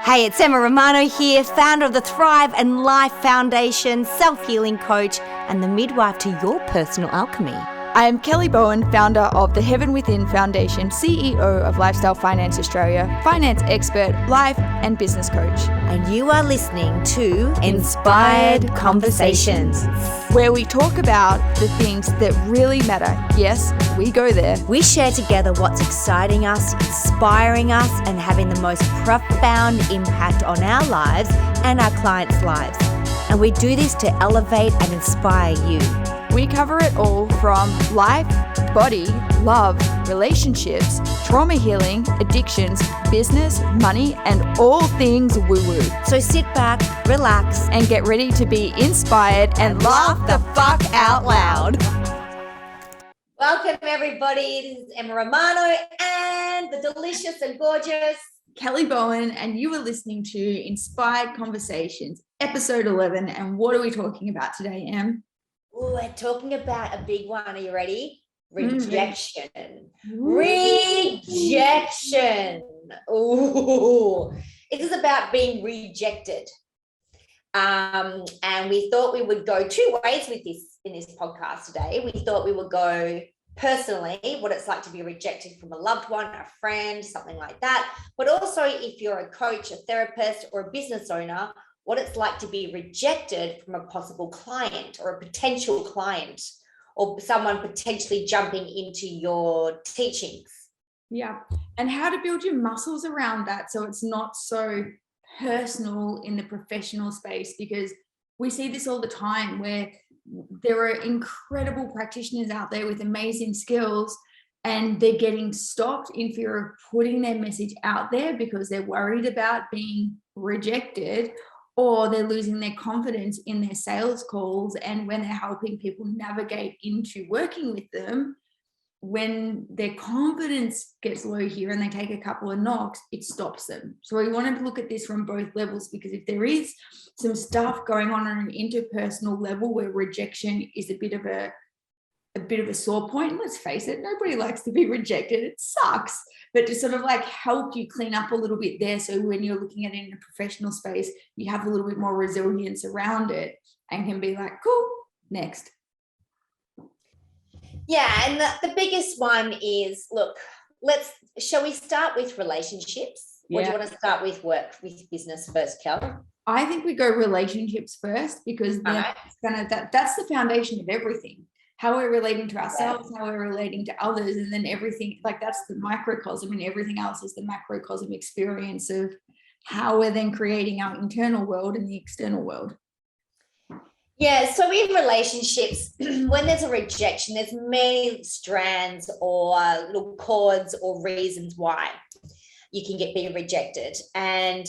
Hey, it's 𝘿𝙚𝙖𝙡 here, founder of the Thrive and Life Foundation, self-healing coach, and the midwife to your personal alchemy. I am 𝘿𝙚𝙖𝙡, founder of the 𝘿𝙚𝙖𝙡 Foundation, CEO of Lifestyle Finance Australia, finance expert, life and business coach. And you are listening to Inspired Conversations, where we talk about the things that really matter. Yes, we go there. We share together what's exciting us, inspiring us, and having the most profound impact on our lives and our clients' lives. And we do this to elevate and inspire you. We cover it all from life, body, love, relationships, trauma healing, addictions, business, money, and all things woo-woo. So sit back, relax, and get ready to be inspired and laugh the fuck out loud. Welcome, everybody. This is 𝘿𝙗𝙗 and the delicious and gorgeous 𝘿𝙚𝙖𝙡, and you are listening to Inspired Conversations, episode 11. And what are we talking about today, Em? We're talking about a big one. Are you ready? Rejection. Rejection. Ooh. It is about being rejected. And we thought we would go two ways with this in this podcast today. We thought we would go personally, what it's like to be rejected from a loved one, a friend, something like that. But also if you're a coach, a therapist, or a business owner, what it's like to be rejected from a possible client or a potential client or someone potentially jumping into your teachings. Yeah. And how to build your muscles around that so it's not so personal in the professional space, because we see this all the time where there are incredible practitioners out there with amazing skills and they're getting stopped in fear of putting their message out there because they're worried about being rejected, or they're losing their confidence in their sales calls. And when they're helping people navigate into working with them, when their confidence gets low here and they take a couple of knocks, it stops them. So we want to look at this from both levels, because if there is some stuff going on an interpersonal level where rejection is a bit of a sore point, let's face it, nobody likes to be rejected. It sucks. But to sort of like help you clean up a little bit there, so when you're looking at it in a professional space, you have a little bit more resilience around it and can be like, cool, next. Yeah, and the biggest one is, look, shall we start with relationships? Or do you want to start with work, with business first, Kel? I think we go relationships first, because that's the foundation of everything. How we're relating to ourselves, how we're relating to others, and then everything, like that's the microcosm, and everything else is the macrocosm experience of how we're then creating our internal world and the external world. Yeah, so in relationships, when there's a rejection, there's many strands or little chords or reasons why you can be rejected. And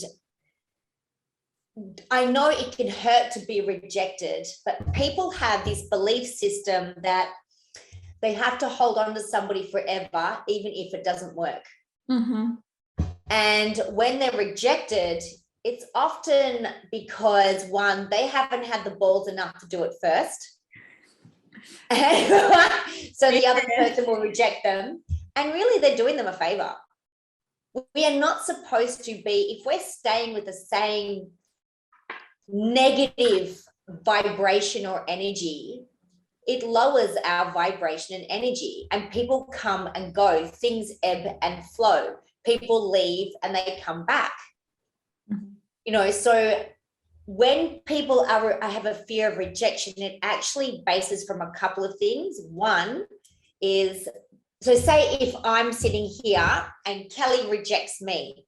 I know it can hurt to be rejected, but people have this belief system that they have to hold on to somebody forever, even if it doesn't work. Mm-hmm. And when they're rejected, it's often because, one, they haven't had the balls enough to do it first. So the other person will reject them. And really, they're doing them a favor. We are not supposed to be, if we're staying with the same negative vibration or energy, it lowers our vibration and energy, and people come and go, things ebb and flow, people leave and they come back. Mm-hmm. So when people have a fear of rejection, it actually bases from a couple of things. One is, so say if I'm sitting here and Kelly rejects me,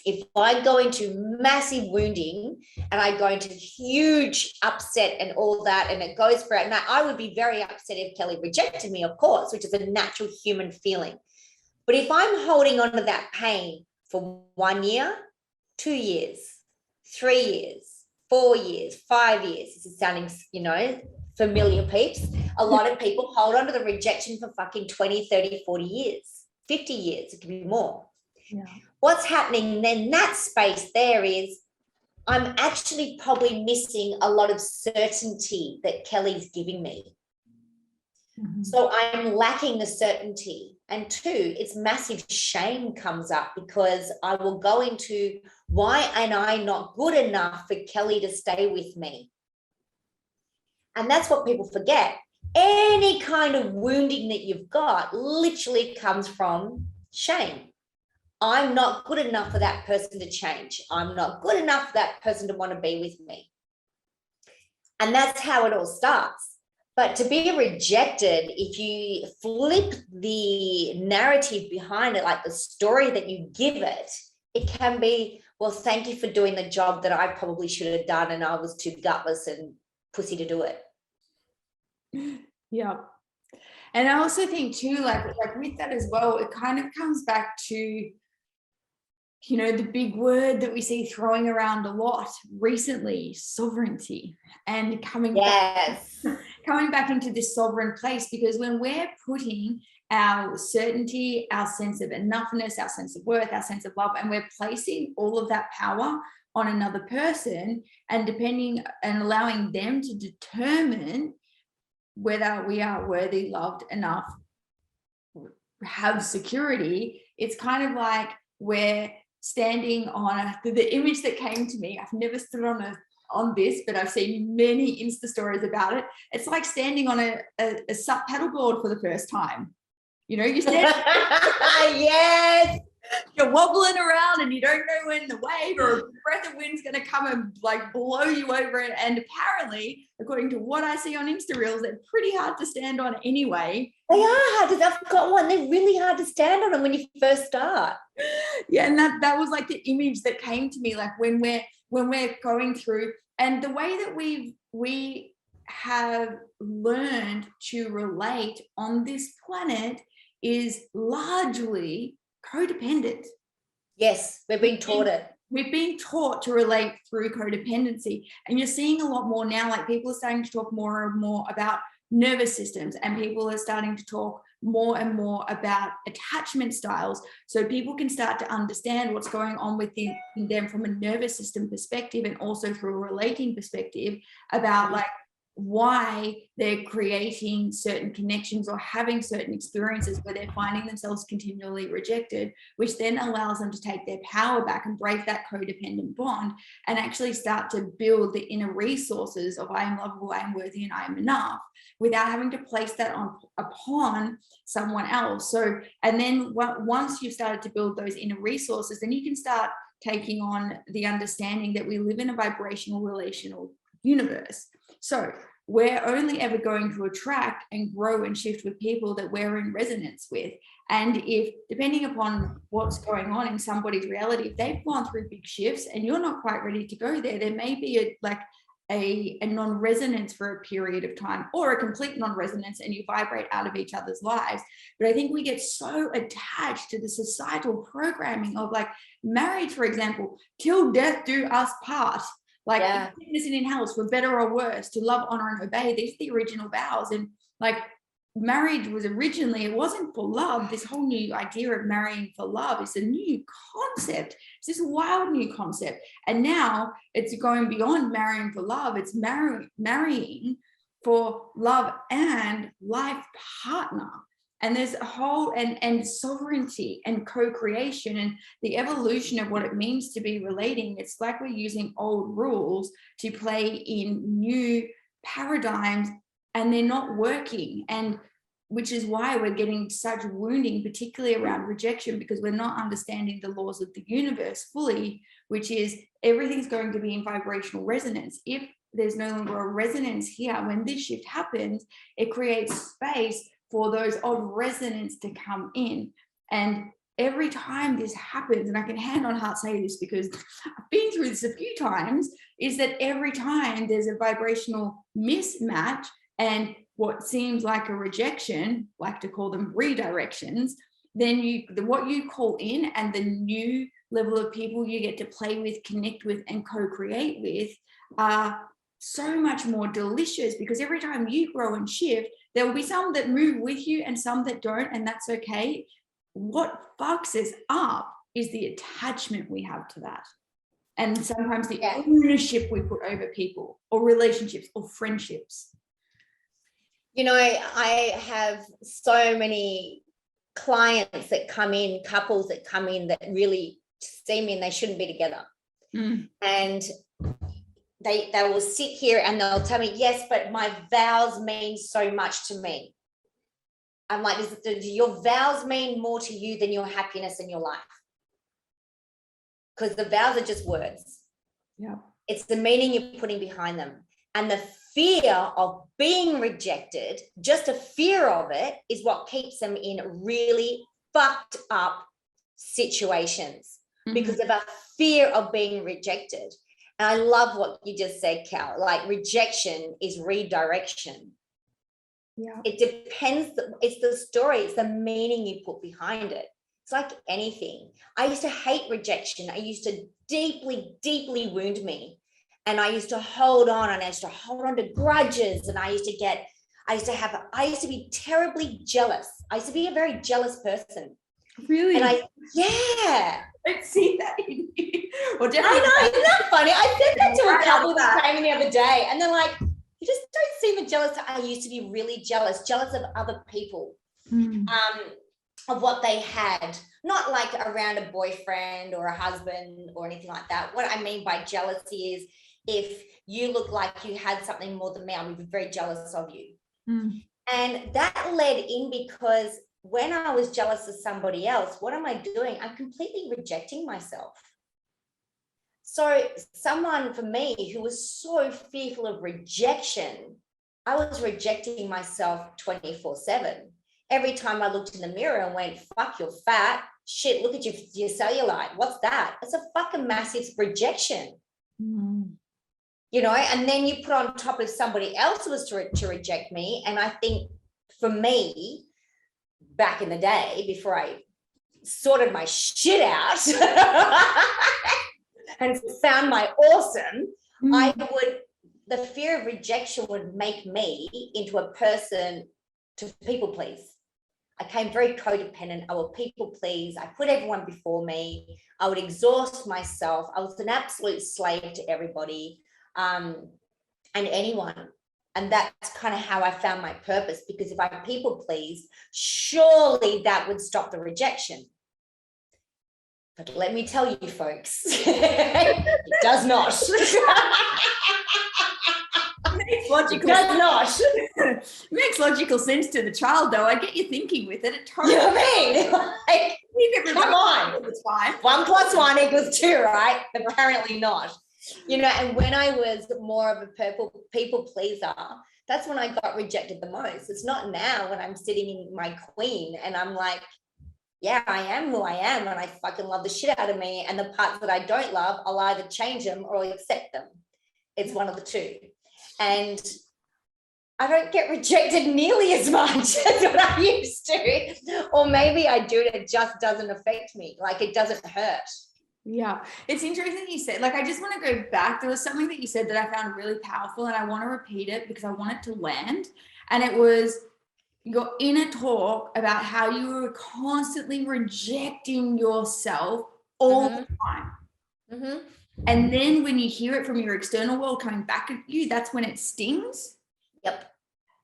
if I go into massive wounding and I go into huge upset and all that, and it goes for it, now I would be very upset if Kelly rejected me, of course, which is a natural human feeling. But if I'm holding on to that pain for 1 year, 2 years, 3 years, 4 years, 5 years, this is sounding, familiar, peeps. A lot of people hold on to the rejection for fucking 20, 30, 40 years, 50 years, it could be more. Yeah. What's happening then, that space there is, I'm actually probably missing a lot of certainty that Kelly's giving me. So I'm lacking the certainty. And two, it's massive shame comes up because I will go into, why am I not good enough for Kelly to stay with me? And that's what people forget. Any kind of wounding that you've got literally comes from shame. I'm not good enough for that person to change. I'm not good enough for that person to want to be with me. And that's how it all starts. But to be rejected, if you flip the narrative behind it, like the story that you give it, it can be, well, thank you for doing the job that I probably should have done and I was too gutless and pussy to do it. Yeah. And I also think too, like with that as well, it kind of comes back to, you know, the big word that we see throwing around a lot recently, sovereignty, and coming back into this sovereign place, because when we're putting our certainty, our sense of enoughness, our sense of worth, our sense of love, and we're placing all of that power on another person and allowing them to determine whether we are worthy, loved enough, have security, it's kind of like we're standing on the image that came to me. I've never stood on this, but I've seen many Insta stories about it. It's like standing on a SUP paddleboard for the first time. You know, you stand. Yes. You're wobbling around and you don't know when the wave or a breath of wind's going to come and like blow you over it. And apparently, according to what I see on Insta Reels, they're pretty hard to stand on anyway. They are hard. I've got one. They're really hard to stand on them when you first start. Yeah, and that was like the image that came to me, like when we're going through, and the way that we have learned to relate on this planet is largely codependent. Yes, we're being taught it. We've been taught to relate through codependency, and you're seeing a lot more now, like people are starting to talk more and more about nervous systems, and people are starting to talk more and more about attachment styles, so people can start to understand what's going on within them from a nervous system perspective, and also through a relating perspective about like why they're creating certain connections or having certain experiences where they're finding themselves continually rejected, which then allows them to take their power back and break that codependent bond and actually start to build the inner resources of I am lovable, I am worthy, and I am enough, without having to place that upon someone else. So, and then once you've started to build those inner resources, then you can start taking on the understanding that we live in a vibrational relational universe. So we're only ever going to attract and grow and shift with people that we're in resonance with. And if, depending upon what's going on in somebody's reality, if they've gone through big shifts and you're not quite ready to go there, there may be a non-resonance for a period of time, or a complete non-resonance, and you vibrate out of each other's lives. But I think we get so attached to the societal programming of like marriage, for example, till death do us part. Like in sickness and in health, for better or worse, to love, honor, and obey. These are the original vows. And like marriage was originally, it wasn't for love. This whole new idea of marrying for love is a new concept. It's this wild new concept. And now it's going beyond marrying for love. It's marrying for love and life partner. And there's a whole, and sovereignty and co-creation and the evolution of what it means to be relating. It's like we're using old rules to play in new paradigms, and they're not working. And which is why we're getting such wounding, particularly around rejection, because we're not understanding the laws of the universe fully, which is everything's going to be in vibrational resonance. If there's no longer a resonance here, when this shift happens, it creates space for those of resonance to come in. And every time this happens, and I can hand on heart say this because I've been through this a few times, is that every time there's a vibrational mismatch and what seems like a rejection, like to call them redirections, then what you call in and the new level of people you get to play with, connect with, and co-create with are so much more delicious, because every time you grow and shift, there will be some that move with you and some that don't, and that's okay. What fucks us up is the attachment we have to that. And sometimes the ownership we put over people or relationships or friendships. You know, I have so many clients that come in, couples that come in that really see me and they shouldn't be together. And they will sit here and they'll tell me, yes, but my vows mean so much to me. I'm like, do your vows mean more to you than your happiness in your life? Because the vows are just words. Yeah. It's the meaning you're putting behind them. And the fear of being rejected, just a fear of it, is what keeps them in really fucked up situations because of a fear of being rejected. And I love what you just said, Kel, like rejection is redirection. Yeah. It depends. It's the story. It's the meaning you put behind it. It's like anything. I used to hate rejection. I used to deeply, deeply wound me. And I used to hold on, and I used to hold on to grudges. And I used to be terribly jealous. I used to be a very jealous person. Really? And I see that in you. Well, I know, isn't that funny? I said that to a couple that came in the other day, and they're like, you just don't seem jealous. I used to be really jealous of other people, of what they had, not like around a boyfriend or a husband or anything like that. What I mean by jealousy is if you look like you had something more than me, I would be very jealous of you. And that led in because when I was jealous of somebody else, what am I doing? I'm completely rejecting myself. So someone for me who was so fearful of rejection, I was rejecting myself 24/7. Every time I looked in the mirror and went, fuck, you're fat. Shit, look at your cellulite. What's that? It's a fucking massive rejection. You know, and then you put on top of somebody else was to reject me. And I think for me, back in the day, before I sorted my shit out and found my awesome, the fear of rejection would make me into a person to people please. I became very codependent. I would people please. I put everyone before me. I would exhaust myself. I was an absolute slave to everybody and anyone. And that's kind of how I found my purpose, because if I people please, surely that would stop the rejection. But let me tell you, folks, it does not. Makes logical sense to the child, though. I get you thinking with it. It totally. You know what I mean? Come on. It's fine. 1 + 1 = 2, right? Apparently not. You know, and when I was more of a people pleaser, that's when I got rejected the most. It's not now when I'm sitting in my queen and I'm like, yeah, I am who I am and I fucking love the shit out of me. And the parts that I don't love, I'll either change them or I'll accept them. It's one of the two. And I don't get rejected nearly as much as what I used to. Or maybe I do, it just doesn't affect me. Like it doesn't hurt. Yeah, it's interesting you said, like, I just want to go back. There was something that you said that I found really powerful and I want to repeat it because I want it to land. And it was your inner talk about how you were constantly rejecting yourself all the time. And then when you hear it from your external world coming back at you, that's when it stings. Yep.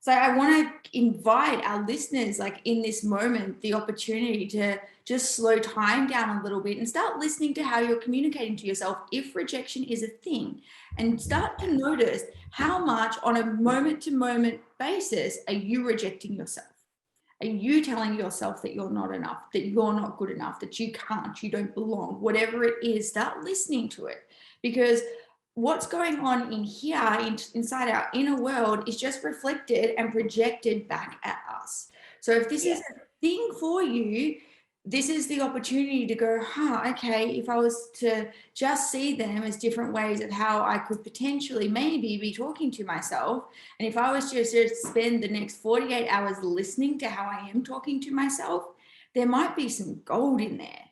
So I want to invite our listeners, like in this moment, the opportunity to just slow time down a little bit and start listening to how you're communicating to yourself if rejection is a thing, and start to notice how much on a moment-to-moment basis are you rejecting yourself? Are you telling yourself that you're not enough, that you're not good enough, that you can't, you don't belong, whatever it is, start listening to it. Because what's going on in here, inside our inner world, is just reflected and projected back at us. So if this is a thing for you, this is the opportunity to go, okay, if I was to just see them as different ways of how I could potentially maybe be talking to myself, and if I was just to spend the next 48 hours listening to how I am talking to myself, there might be some gold in there.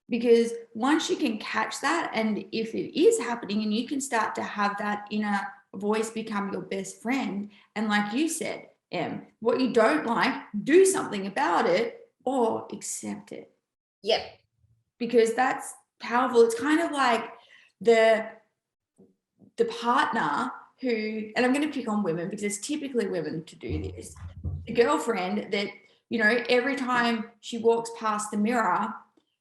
Because once you can catch that, and if it is happening and you can start to have that inner voice become your best friend, and like you said, Em, what you don't like, do something about it or accept it. Yep. Because that's powerful. It's kind of like the partner who, and I'm going to pick on women because it's typically women to do this, the girlfriend that, you know, every time she walks past the mirror,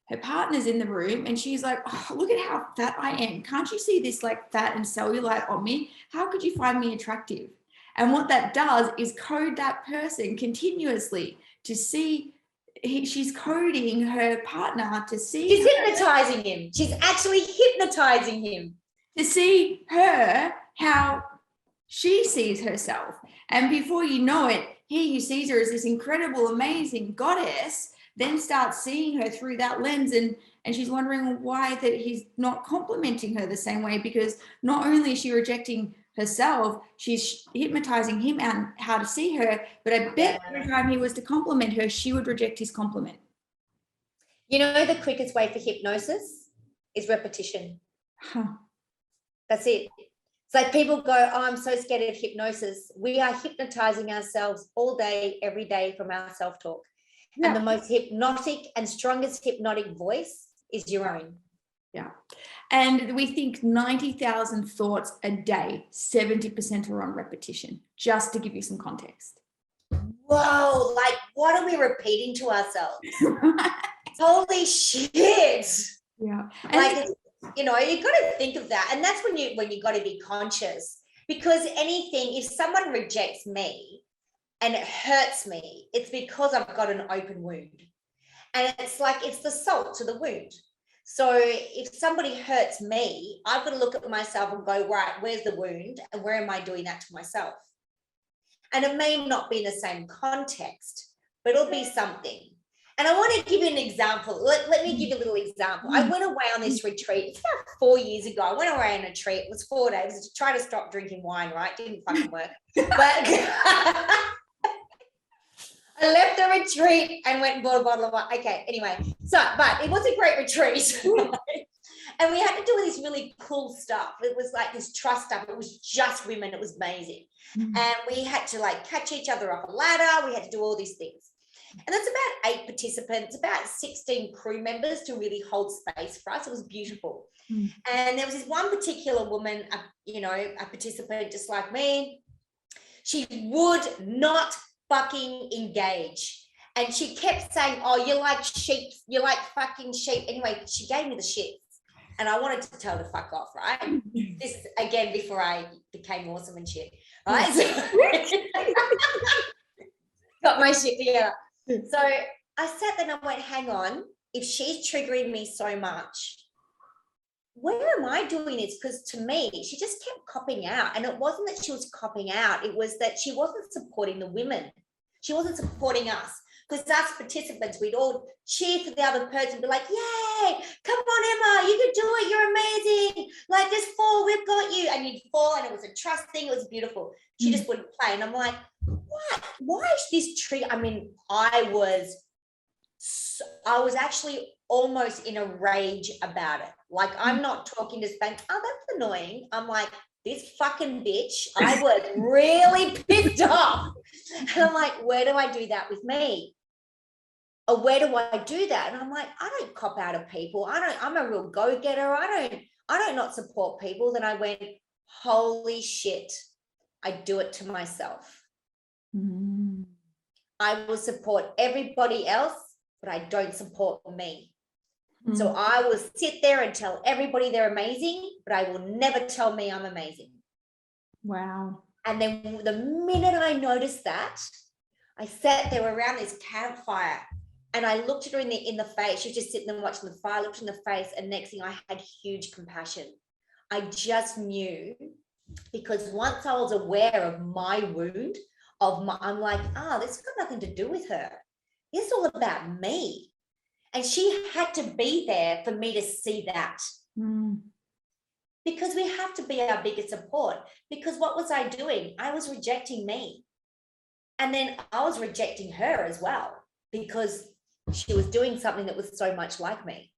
her partner's in the room and she's like, oh, look at how fat I am. Can't you see this like fat and cellulite on me? How could you find me attractive? And what that does is code that person continuously to see, she's coding her partner to see. She's hypnotizing him. She's actually hypnotizing him. To see her, how she sees herself. And before you know it, he who sees her as this incredible, amazing goddess, then starts seeing her through that lens, and she's wondering why that he's not complimenting her the same way, because not only is she rejecting herself, she's hypnotizing him on how to see her, but I bet every time he was to compliment her, she would reject his compliment. You know, the quickest way for hypnosis is repetition. That's it. It's like people go, oh, I'm so scared of hypnosis. We are hypnotizing ourselves all day, every day from our self-talk. Yeah. And the most hypnotic and strongest hypnotic voice is your own. Yeah. And we think 90,000 thoughts a day, 70% are on repetition, just to give you some context. Whoa, like what are we repeating to ourselves? Holy shit. Yeah. Like, you know, you got to think of that. And that's when you got to be conscious, because anything, if someone rejects me and it hurts me, it's because I've got an open wound. And it's like, it's the salt to the wound. So if somebody hurts me, I've got to look at myself and go, right, where's the wound and where am I doing that to myself? And it may not be in the same context, but it'll be something. And I want to give you an example. Let me give you a little example. I went away on this retreat. It's about 4 years ago. I went away on a retreat. It was 4 days to try to stop drinking wine, right? Didn't fucking work. But I left the retreat and went and bought a bottle of wine. Okay, anyway. So, but it was a great retreat. And we had to do this really cool stuff. It was like this trust stuff. It was just women. It was amazing. And we had to like catch each other up a ladder. We had to do all these things. And that's about 8 participants, about 16 crew members to really hold space for us. It was beautiful. And there was this one particular woman, a participant just like me. She would not fucking engage. And she kept saying, oh, you're like sheep. You're like fucking sheep. Anyway, she gave me the shit. And I wanted to tell her to fuck off, right? This is, again, before I became awesome and shit, right? Got my shit together. So I sat there and I went, hang on, if she's triggering me so much, where am I doing this? Because to me, she just kept copping out. And it wasn't that she was copping out. It was that she wasn't supporting the women. She wasn't supporting us. Because us participants, we'd all cheer for the other person, be like, yay, come on, Emma, you can do it, you're amazing. Like, just fall, we've got you. And you'd fall, and it was a trust thing, it was beautiful. She just wouldn't play. And I'm like, what? Why is this trigger? I mean, I was actually almost in a rage about it. Like, I'm not talking to Spank, oh, that's annoying. I'm like, this fucking bitch, I was really pissed off. And I'm like, where do I do that with me? Or where do I do that? And I'm like, I don't cop out of people. I'm a real go-getter. I don't not support people. Then I went, holy shit, I do it to myself. I will support everybody else, but I don't support me. So I will sit there and tell everybody they're amazing, but I will never tell me I'm amazing. Wow. And then the minute I noticed that, I sat there around this campfire and I looked at her in the face. She was just sitting there watching the fire, looked in the face, and next thing I had huge compassion. I just knew, because once I was aware of my wound, I'm like, this has got nothing to do with her. It's all about me. And she had to be there for me to see that. Because we have to be our biggest support. Because what was I doing? I was rejecting me. And then I was rejecting her as well, because she was doing something that was so much like me.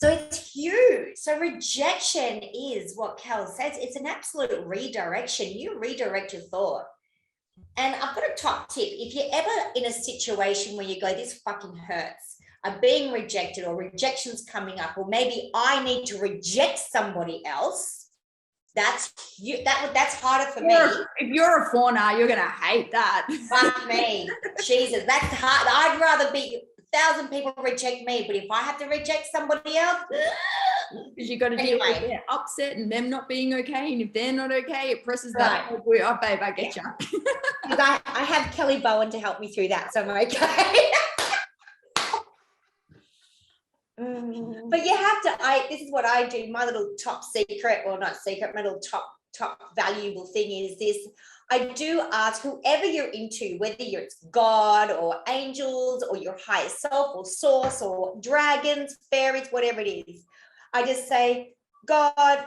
So it's huge. So rejection is what Kel says. It's an absolute redirection. You redirect your thought. And I've got a top tip. If you're ever in a situation where you go, this fucking hurts, I'm being rejected, or rejection's coming up, or maybe I need to reject somebody else, That's you. That's harder for me. If you're a fawner, you're gonna hate that. Fuck me, Jesus, that's hard. I'd rather be 1,000 people reject me, but if I have to reject somebody else, because you got to deal with their upset and them not being okay, and if they're not okay, it presses that. Oh, babe, I get you. Because I have 𝘿𝙚𝙖𝙡𝙚 to help me through that, so I'm okay. But you have to. This is what I do. My little top secret, or not secret, my little top valuable thing is this. I do ask whoever you're into, whether it's God or angels or your higher self or source or dragons, fairies, whatever it is. I just say, God,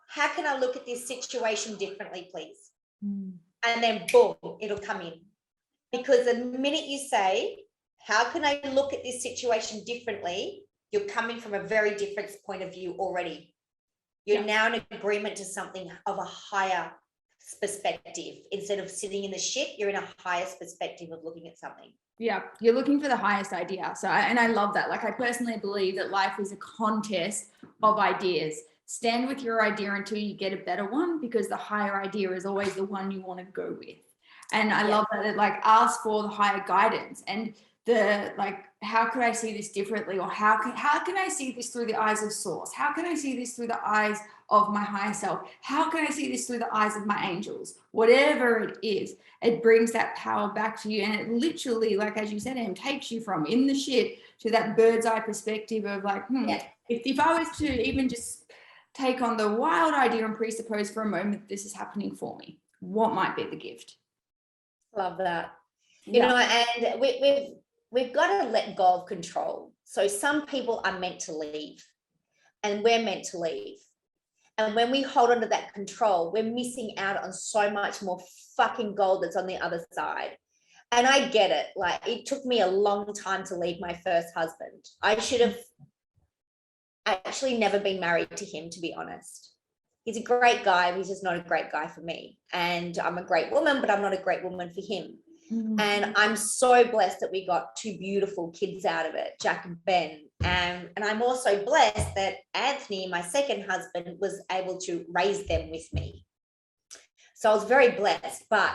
how can I look at this situation differently, please? And then boom, it'll come in. Because the minute you say, how can I look at this situation differently? You're coming from a very different point of view already. You're now in agreement to something of a higher perspective. Instead of sitting in the shit, you're in a highest perspective of looking at something. Yeah, you're looking for the highest idea. So, and I love that. Like, I personally believe that life is a contest of ideas. Stand with your idea until you get a better one, because the higher idea is always the one you want to go with. And I love that it like asks for the higher guidance and the like, how could I see this differently? Or how can I see this through the eyes of source? How can I see this through the eyes of my higher self? How can I see this through the eyes of my angels? Whatever it is, it brings that power back to you. And it literally, like, as you said, Em, takes you from in the shit to that bird's eye perspective of like, if I was to even just take on the wild idea and presuppose for a moment this is happening for me, what might be the gift? Love that. You know, and we've got to let go of control. So some people are meant to leave and we're meant to leave. And when we hold on to that control, we're missing out on so much more fucking gold that's on the other side. And I get it. Like, it took me a long time to leave my first husband. I should have actually never been married to him, to be honest. He's a great guy. He's just not a great guy for me. And I'm a great woman, but I'm not a great woman for him. And I'm so blessed that we got two beautiful kids out of it, Jack and Ben. And I'm also blessed that Anthony, my second husband, was able to raise them with me. So I was very blessed, but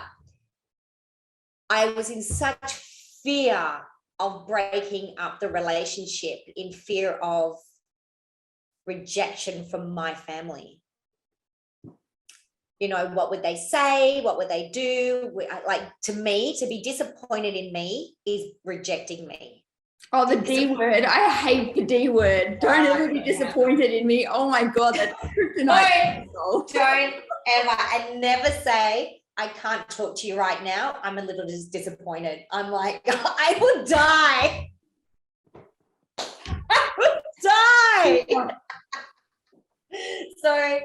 I was in such fear of breaking up the relationship, in fear of rejection from my family. You know, what would they say? What would they do? Like, to me, to be disappointed in me is rejecting me. Oh, the D word. I hate the D word. Don't ever be disappointed in me. Oh my God, that's kryptonite. Don't ever. I never say, I can't talk to you right now. I'm a little disappointed. I'm like, I will die. I will die. So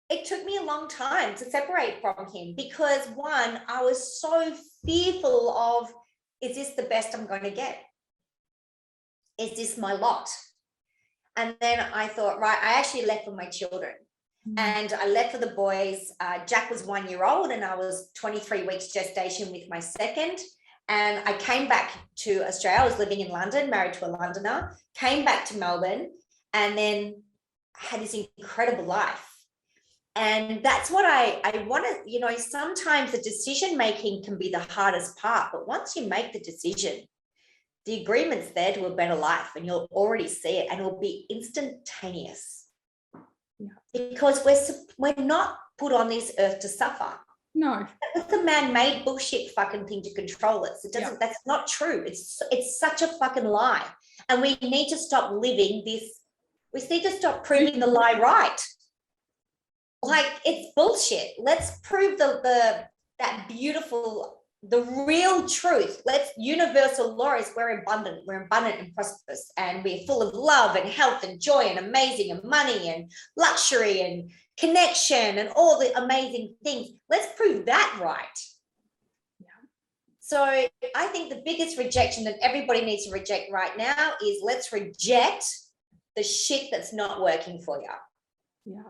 it took me a long time to separate from him because, one, I was so fearful of, is this the best I'm going to get? Is this my lot? And then I thought, right, I actually left for my children. And I left for the boys. Jack was 1 year old and I was 23 weeks gestation with my second. And I came back to Australia. I was living in London, married to a Londoner, came back to Melbourne, and then had this incredible life. And that's what I want to, you know, sometimes the decision making can be the hardest part, but once you make the decision, the agreement's there to a better life and you'll already see it and it'll be instantaneous. Because we're not put on this earth to suffer. No. That's a man-made bullshit fucking thing to control us. It doesn't, that's not true. It's such a fucking lie. And we need to stop living this, we need to stop proving the lie right. Like, it's bullshit. Let's prove that beautiful, the real truth. Let's, universal law is we're abundant and prosperous, and we're full of love and health and joy and amazing and money and luxury and connection and all the amazing things. Let's prove that right. So I think the biggest rejection that everybody needs to reject right now is, let's reject the shit that's not working for you. Yeah.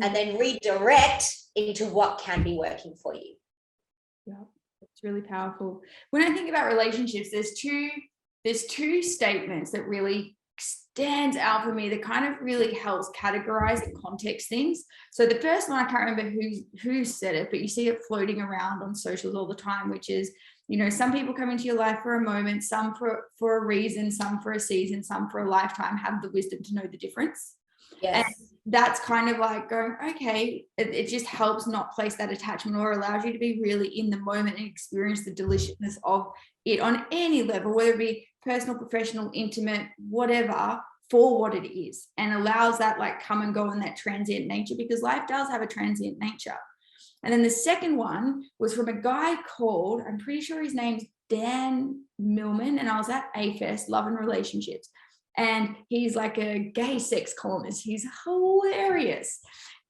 And then redirect into what can be working for you. Yeah, it's really powerful. When I think about relationships, there's two statements that really stands out for me that kind of really helps categorize and context things. So the first one, I can't remember who said it, but you see it floating around on socials all the time, which is, you know, some people come into your life for a moment, some for a reason, some for a season, some for a lifetime, have the wisdom to know the difference. Yes. And that's kind of like going, okay, it just helps not place that attachment, or allows you to be really in the moment and experience the deliciousness of it on any level, whether it be personal, professional, intimate, whatever, for what it is, and allows that like come and go in that transient nature, because life does have a transient nature. And then the second one was from a guy called, I'm pretty sure his name's Dan Millman, and I was at AFest, Love and Relationships. And he's like a gay sex columnist. He's hilarious.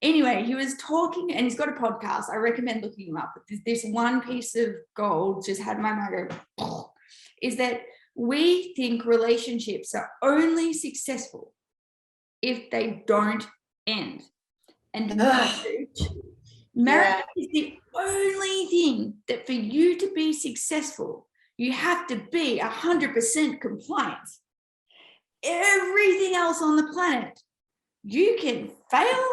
Anyway, he was talking, and he's got a podcast. I recommend looking him up. But this one piece of gold just had my mind go, is that we think relationships are only successful if they don't end. And marriage is the only thing that, for you to be successful, you have to be 100% compliant. Everything else on the planet, you can fail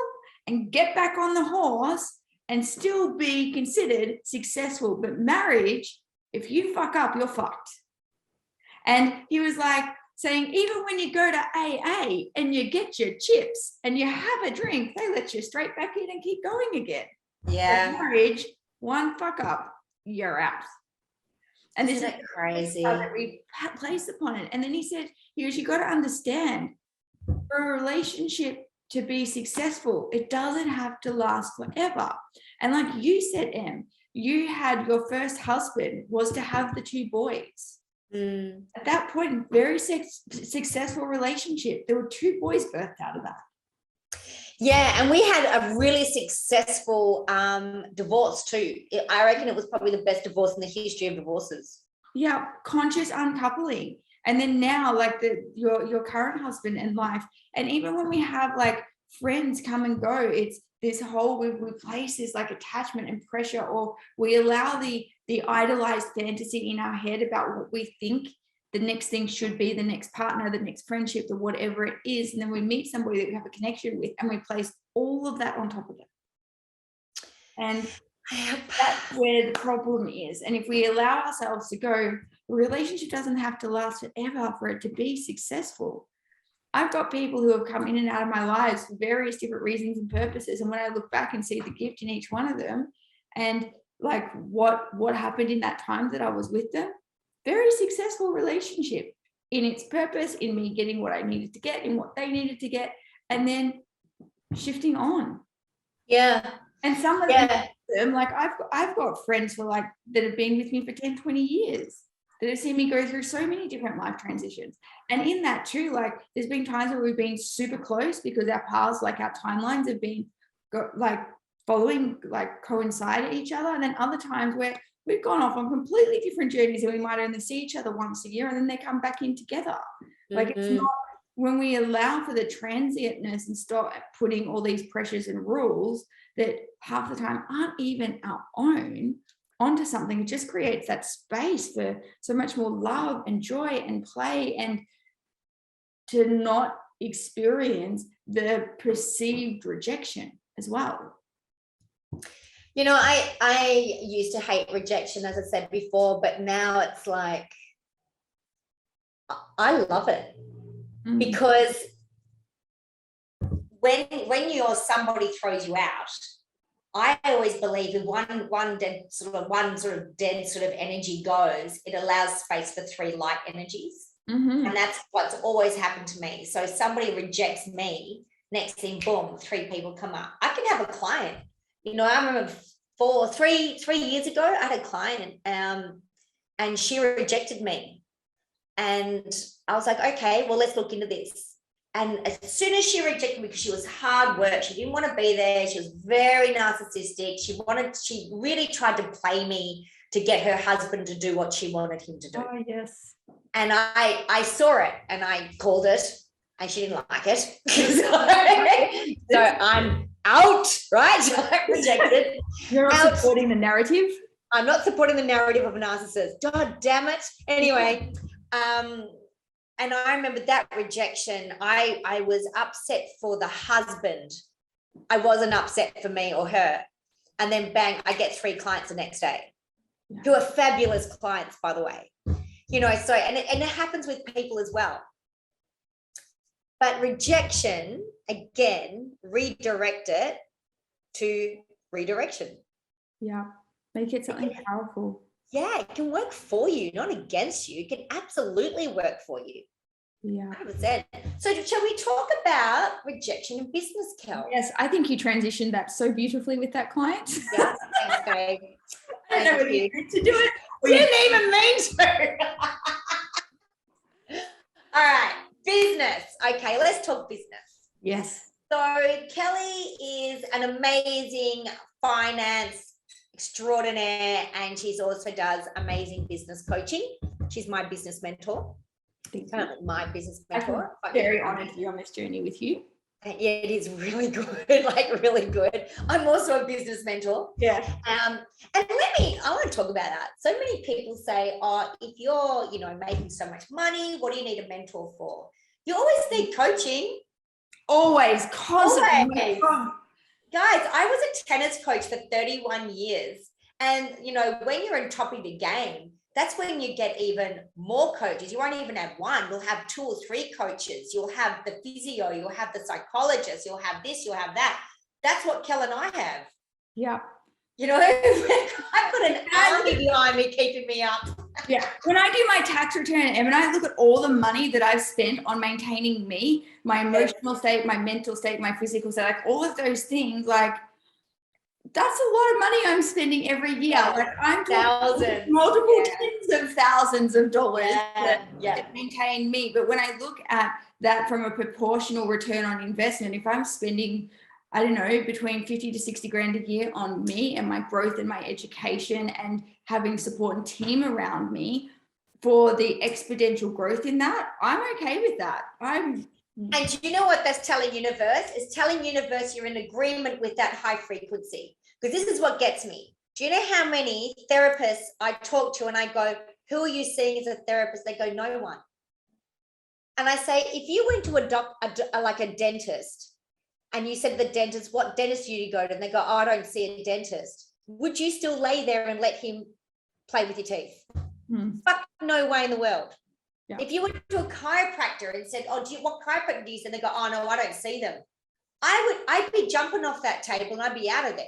and get back on the horse and still be considered successful. But marriage, if you fuck up, you're fucked. And he was like saying, even when you go to AA and you get your chips and you have a drink, they let you straight back in and keep going again. Yeah. But marriage, one fuck up, you're out. And this is crazy that we place upon it. And then he said, you got to understand, for a relationship to be successful, it doesn't have to last forever. And like you said, Em, you had your first husband was to have the 2 boys. At that point, very successful relationship. There were 2 boys birthed out of that. Yeah, and we had a really successful divorce too. I reckon it was probably the best divorce in the history of divorces. Yeah, conscious uncoupling. And then now, like your current husband and life, and even when we have like friends come and go, it's this whole, we place this like attachment and pressure, or we allow the idolized fantasy in our head about what we think the next thing should be, the next partner, the next friendship, the whatever it is. And then we meet somebody that we have a connection with, and we place all of that on top of it. And that's where the problem is. And if we allow ourselves to go, a relationship doesn't have to last forever for it to be successful. I've got people who have come in and out of my lives for various different reasons and purposes. And when I look back and see the gift in each one of them, and like what happened in that time that I was with them, very successful relationship in its purpose, in me getting what I needed to get, in what they needed to get, and then shifting on. Yeah. And some of them, like I've got friends for like that have been with me for 10, 20 years that have seen me go through so many different life transitions. And in that too, like there's been times where we've been super close because our paths, like our timelines have been like following, like coincide each other. And then other times where we've gone off on completely different journeys, and we might only see each other once a year, and then they come back in together. Like it's not, when we allow for the transientness and stop putting all these pressures and rules that half the time aren't even our own onto something, it just creates that space for so much more love and joy and play, and to not experience the perceived rejection as well. You know, I used to hate rejection, as I said before, but now it's like, I love it. Because when somebody throws you out, I always believe if one dead sort of energy goes, it allows space for 3 light energies. And that's what's always happened to me. So if somebody rejects me, next thing, boom, 3 people come up. I can have a client. You know, I remember 3 years ago, I had a client and she rejected me. And I was like, okay, well, let's look into this. And as soon as she rejected me, because she was hard work, she didn't want to be there. She was very narcissistic. She really tried to play me to get her husband to do what she wanted him to do. Oh, yes. And I saw it and I called it, and she didn't like it. So I'm out, right? So I'm rejected. You're not supporting the narrative? I'm not supporting the narrative of a narcissist. God damn it. Anyway, And I remember that rejection, I was upset for the husband. I wasn't upset for me or her. And then bang, I get 3 clients the next day who are fabulous clients, by the way. You know, so, and it happens with people as well. But rejection, again, redirect it to redirection. Yeah. Make it something powerful. Yeah, it can work for you, not against you. It can absolutely work for you. Yeah. 100%. So shall we talk about rejection in business, Kel? Yes, I think you transitioned that so beautifully with that client. Yes, thanks, babe. I don't know whether you meant to do it. You didn't even mean to. All right, business. Okay, let's talk business. Yes. So Kelly is an amazing finance extraordinaire, and she's also does amazing business coaching. She's my business mentor. My business mentor. I'm very honored to be on this journey with you. Yeah, it is really good, like really good. I'm also a business mentor. Yeah. And I want to talk about that. So many people say, oh, if you're, you know, making so much money, what do you need a mentor for? You always need coaching. Always, constantly. Always. Guys, I was a tennis coach for 31 years. And, you know, when you're on top of the game, that's when you get even more coaches. You won't even have one. You'll have 2 or 3 coaches. You'll have the physio. You'll have the psychologist. You'll have this. You'll have that. That's what Kel and I have. Yeah. You know, I've got an army behind me keeping me up. Yeah. When I do my tax return, and when I look at all the money that I've spent on maintaining me, my emotional state, my mental state, my physical state, like all of those things, like that's a lot of money I'm spending every year. Like I'm talking multiple tens of thousands of dollars to maintain me. But when I look at that from a proportional return on investment, if I'm spending, I don't know, between 50 to 60 grand a year on me and my growth and my education and having support and team around me for the exponential growth in that, I'm okay with that. And you know what that's telling universe? It's telling universe you're in agreement with that high frequency. Because this is what gets me. Do you know how many therapists I talk to and I go, who are you seeing as a therapist? They go, no one. And I say, if you went to like a dentist and you said to the dentist, what dentist do you go to? And they go, oh, I don't see a dentist. Would you still lay there and let him play with your teeth? Fuck, no way in the world. Yeah. If you went to a chiropractor and said, oh, what chiropractor do you see? And they go, oh, no, I don't see them. I'd be jumping off that table and I'd be out of there.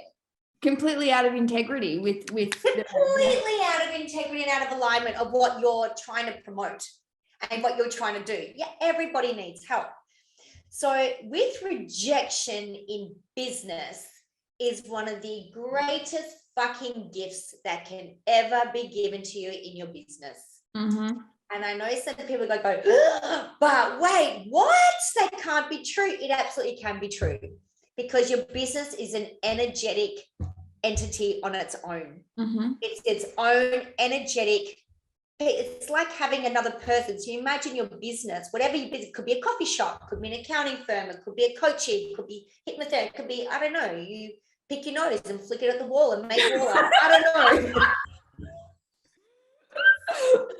Completely out of integrity with completely out of integrity and out of alignment of what you're trying to promote and what you're trying to do. Yeah, everybody needs help. So with rejection in business is one of the greatest fucking gifts that can ever be given to you in your business. Mm-hmm. And I know some people go, but wait, what? That can't be true. It absolutely can be true. Because your business is an energetic entity on its own. Mm-hmm. It's its own energetic. It's like having another person. So you imagine your business, whatever your business, could be a coffee shop, could be an accounting firm, it could be a coaching, it could be hypnotherapy, it could be, I don't know, you pick your nose and flick it at the wall and make it all up. I don't know.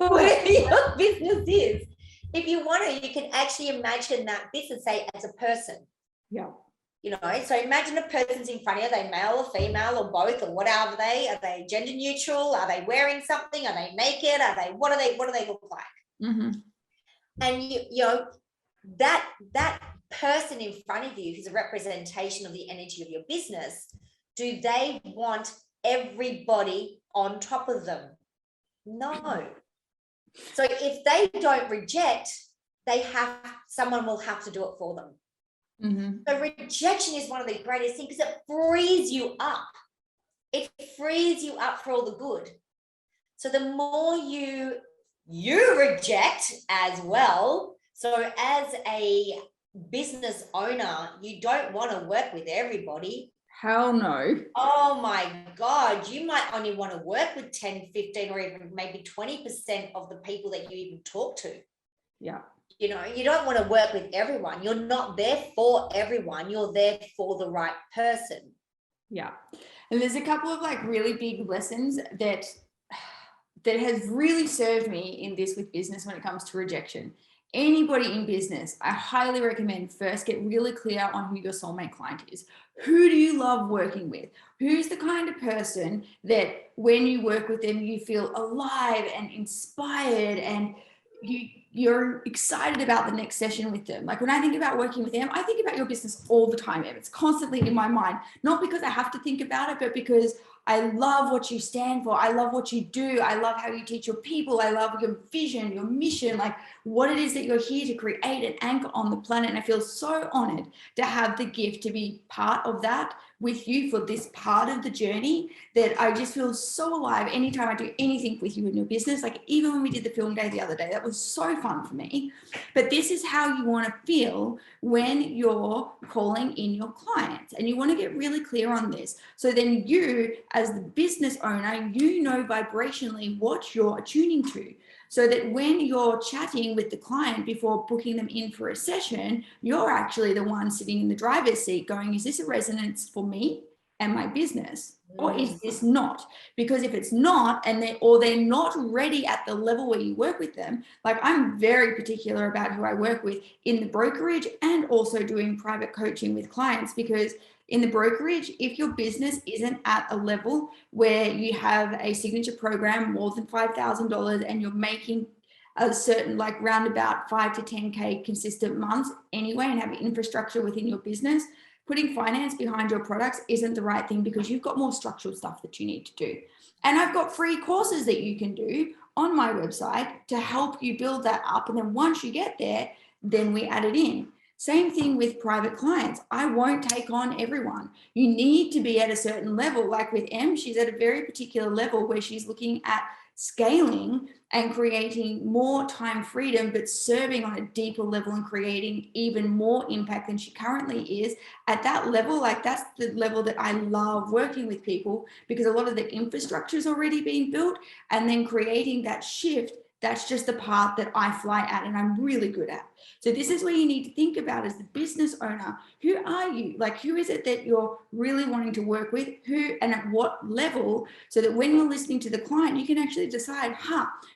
Whatever your business is. If you want to, you can actually imagine that business, say, as a person. Yeah. You know, so imagine a person's in front of you. Are they male or female or both, or what are they? Are they gender neutral? Are they wearing something? Are they naked? What do they look like? Mm-hmm. And you know, that person in front of you who's a representation of the energy of your business, do they want everybody on top of them? No. So if they don't reject, someone will have to do it for them. Mm-hmm. So rejection is one of the greatest things because it frees you up. It frees you up for all the good. So the more you reject as well. So as a business owner, you don't want to work with everybody. Hell no. Oh my God. You might only want to work with 10, 15, or even maybe 20% of the people that you even talk to. Yeah. You know, you don't want to work with everyone. You're not there for everyone. You're there for the right person. Yeah. And there's a couple of like really big lessons that has really served me in this with business when it comes to rejection. anybody in business, I highly recommend first get really clear on who your soulmate client is. Who do you love working with? Who's the kind of person that when you work with them, you feel alive and inspired and you're excited about the next session with them? Like when I think about working with them, I think about your business all the time, Em. It's constantly in my mind, not because I have to think about it, but because I love what you stand for. I love what you do. I love how you teach your people. I love your vision, your mission, like what it is that you're here to create and anchor on the planet. And I feel so honored to have the gift to be part of that with you for this part of the journey, that I just feel so alive anytime I do anything with you in your business. Like even when we did the film day the other day, that was so fun for me. But this is how you want to feel when you're calling in your clients, and you want to get really clear on this. So then you, as the business owner, you know vibrationally what you're attuning to, so that when you're chatting with the client before booking them in for a session, you're actually the one sitting in the driver's seat going, is this a resonance for me and my business? Or is this not? Because if it's not, and they're not ready at the level where you work with them, like I'm very particular about who I work with in the brokerage and also doing private coaching with clients, because in the brokerage, if your business isn't at a level where you have a signature program more than $5,000 and you're making a certain like roundabout 5 to 10K consistent months anyway, and have infrastructure within your business, putting finance behind your products isn't the right thing, because you've got more structural stuff that you need to do. And I've got free courses that you can do on my website to help you build that up. And then once you get there, then we add it in. Same thing with private clients. I won't take on everyone. You need to be at a certain level. Like with Em, she's at a very particular level where she's looking at scaling and creating more time freedom, but serving on a deeper level and creating even more impact than she currently is. At that level, like that's the level that I love working with people, because a lot of the infrastructure is already being built, and then creating that shift, that's just the part that I fly at and I'm really good at. So this is where you need to think about as the business owner. Who are you? Like, who is it that you're really wanting to work with? Who and at what level? So that when you're listening to the client, you can actually decide,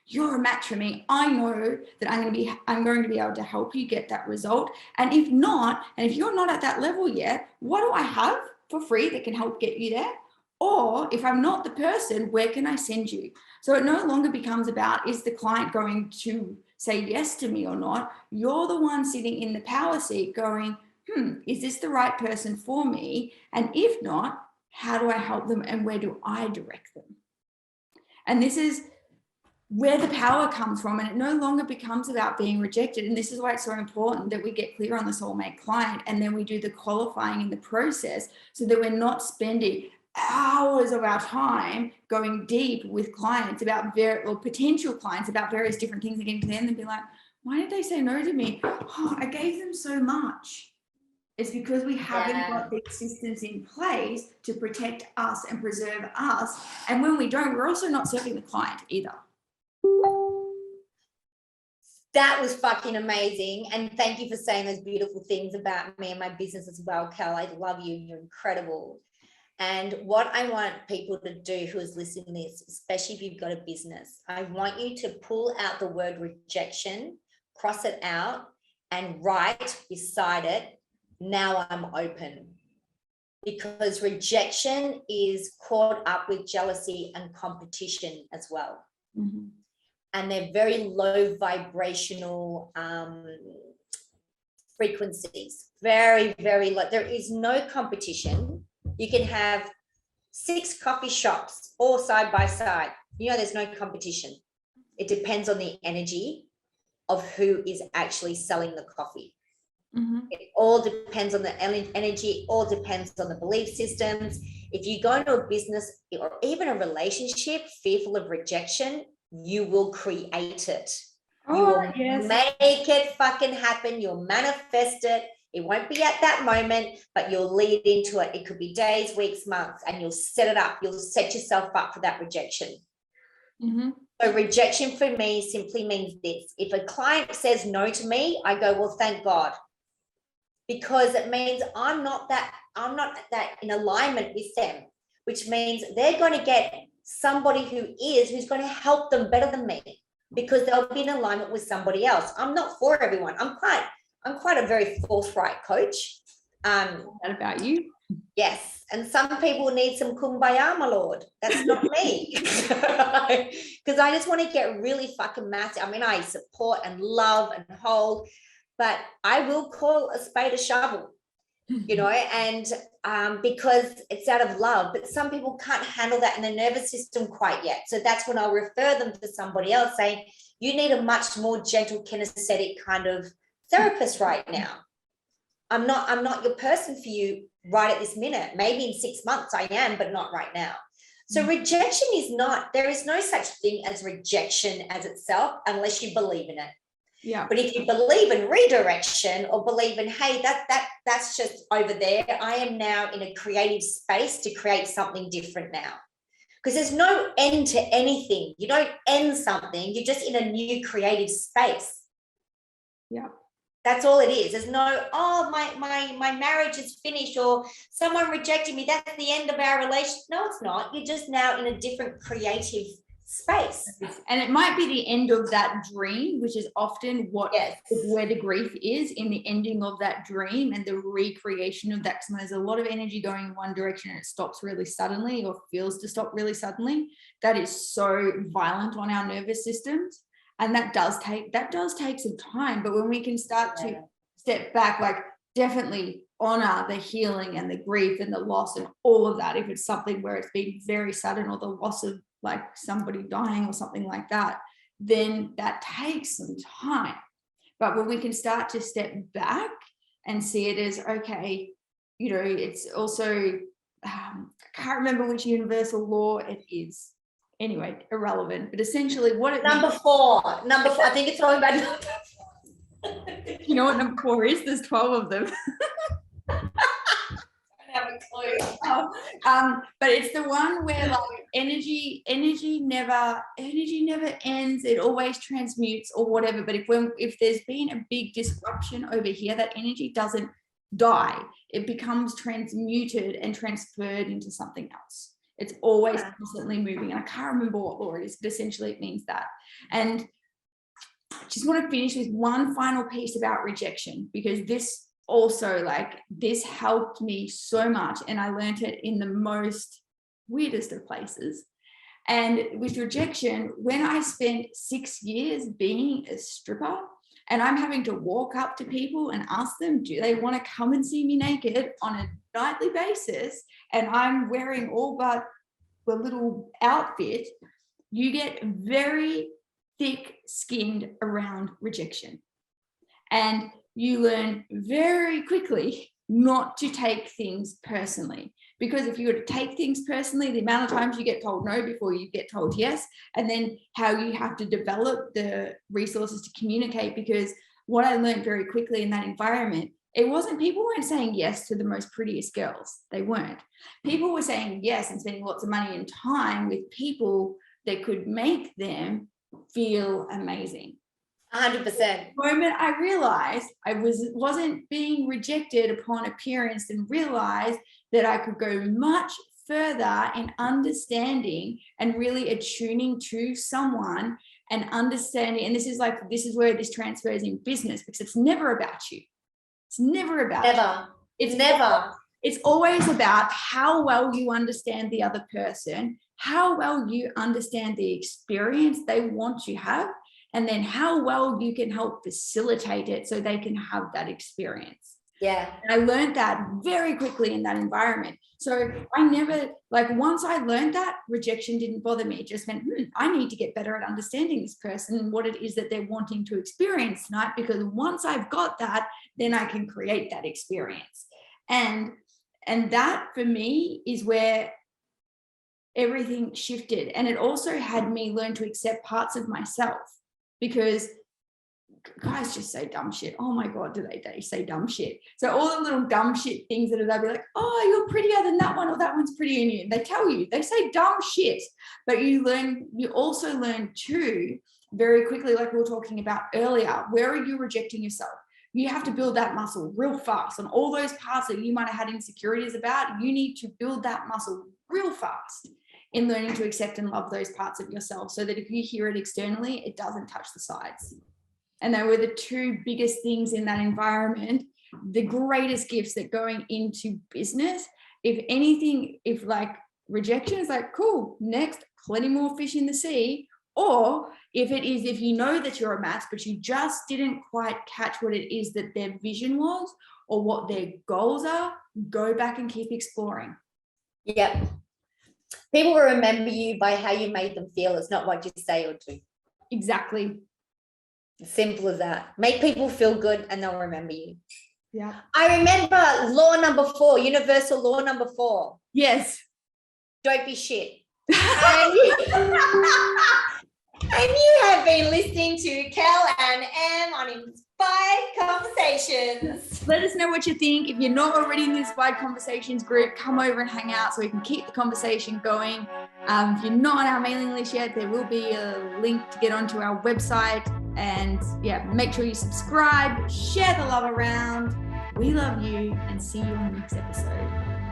you're a match for me. I know that I'm going to be able to help you get that result. And if not, and if you're not at that level yet, what do I have for free that can help get you there? Or if I'm not the person, where can I send you? So it no longer becomes about, is the client going to say yes to me or not? You're the one sitting in the power seat going, is this the right person for me? And if not, how do I help them and where do I direct them? And this is where the power comes from, and it no longer becomes about being rejected. And this is why it's so important that we get clear on the soulmate client, and then we do the qualifying in the process, so that we're not spending hours of our time going deep with clients about or potential clients about various different things, and getting to the end and be like, why did they say no to me? I gave them so much. It's because we haven't got the systems in place to protect us and preserve us. And when we don't, we're also not serving the client either. That was fucking amazing. And thank you for saying those beautiful things about me and my business as well, Kel. I love you. You're incredible. And what I want people to do who is listening to this, especially if you've got a business, I want you to pull out the word rejection, cross it out, and write beside it, now I'm open. Because rejection is caught up with jealousy and competition as well. Mm-hmm. And they're very low vibrational frequencies, very, very low. There is no competition. You can have 6 coffee shops all side by side. There's no competition. It depends on the energy of who is actually selling the coffee. Mm-hmm. It all depends on the energy. It all depends on the belief systems. If you go into a business or even a relationship fearful of rejection, you will create it. You will make it fucking happen. You'll manifest it. It won't be at that moment, but you'll lead into it. It could be days, weeks, months, and you'll set it up. You'll set yourself up for that rejection. Mm-hmm. So rejection for me simply means this. If a client says no to me, I go, well, thank God. Because it means I'm not that in alignment with them, which means they're going to get somebody who's going to help them better than me. because they'll be in alignment with somebody else. I'm not for everyone. I'm quite a very forthright coach. That about you? Yes, and some people need some kumbaya, my lord. That's not me. Because I just want to get really fucking massive. I mean, I support and love and hold, but I will call a spade a shovel, you know, and because it's out of love. But some people can't handle that in their nervous system quite yet. So that's when I'll refer them to somebody else, saying, you need a much more gentle, kinesthetic kind of therapist right now. I'm not your person for you right at this minute. Maybe in 6 months I am, but not right now. So rejection is not, there is no such thing as rejection as itself unless you believe in it. Yeah. But if you believe in redirection or believe in, hey, that's just over there, I am now in a creative space to create something different now. Because there's no end to anything. You don't end something, you're just in a new creative space. Yeah. That's all it is. There's no, oh, my marriage is finished, or someone rejected me. That's the end of our relationship. No, it's not. You're just now in a different creative space. And it might be the end of that dream, which is often where the grief is, in the ending of that dream and the recreation of that. Because there's a lot of energy going in one direction and it stops really suddenly, or feels to stop really suddenly. That is so violent on our nervous systems. And that does take some time. But when we can start to step back, like definitely honor the healing and the grief and the loss and all of that, if it's something where it's been very sudden, or the loss of like somebody dying or something like that, then that takes some time. But when we can start to step back and see it as, okay, you know, it's also, I can't remember which universal law it is. Anyway, irrelevant, but essentially what it Number four, I think it's talking about number 4. You know what number 4 is? There's 12 of them. I don't have a clue. But it's the one where like energy never ends. It always transmutes or whatever. But if there's been a big disruption over here, that energy doesn't die. It becomes transmuted and transferred into something else. It's always constantly moving. And I can't remember what law it is, but essentially it means that. And I just want to finish with one final piece about rejection, because this also, like, this helped me so much. And I learned it in the most weirdest of places. And with rejection, when I spent 6 years being a stripper, and I'm having to walk up to people and ask them, do they want to come and see me naked on a nightly basis, and I'm wearing all but the little outfit, you get very thick-skinned around rejection. And you learn very quickly not to take things personally. Because if you were to take things personally, the amount of times you get told no before you get told yes, and then how you have to develop the resources to communicate. Because what I learned very quickly in that environment, people weren't saying yes to the most prettiest girls. They weren't. People were saying yes and spending lots of money and time with people that could make them feel amazing. 100%. The moment I realized I wasn't being rejected upon appearance, and realized that I could go much further in understanding and really attuning to someone and understanding. And this is where this transfers in business, because it's never about you. It's never about you. It's never. It's always about how well you understand the other person, how well you understand the experience they want to have, and then how well you can help facilitate it so they can have that experience. Yeah. And I learned that very quickly in that environment. So I never, once I learned that, rejection didn't bother me. It just meant, I need to get better at understanding this person and what it is that they're wanting to experience tonight, because once I've got that, then I can create that experience. And that for me is where everything shifted. And it also had me learn to accept parts of myself, because guys just say dumb shit. Oh my God, do they say dumb shit? So all the little dumb shit things that they'll be like, oh, you're prettier than that one, or that one's prettier than you. They tell you, they say dumb shit. But you also learn too, very quickly, like we were talking about earlier, where are you rejecting yourself? You have to build that muscle real fast. On all those parts that you might have had insecurities about, you need to build that muscle real fast. in learning to accept and love those parts of yourself, so that if you hear it externally, it doesn't touch the sides. And they were the two biggest things in that environment, the greatest gifts that going into business. If anything, if like rejection is like, cool, next, plenty more fish in the sea. Or if it is, if you know that you're a match, but you just didn't quite catch what it is that their vision was or what their goals are, go back and keep exploring. Yep. People will remember you by how you made them feel. It's not what you say or do. Exactly. Simple as that. Make people feel good and they'll remember you. Yeah. I remember law number 4, universal law number 4. Yes. Don't be shit. And you have been listening to Kel and Em on Inspired Conversations. Let us know what you think. If you're not already in the Inspired Conversations group, come over and hang out so we can keep the conversation going. If you're not on our mailing list yet, there will be a link to get onto our website. And yeah, make sure you subscribe, share the love around. We love you and see you on the next episode.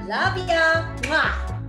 Love ya. Mwah.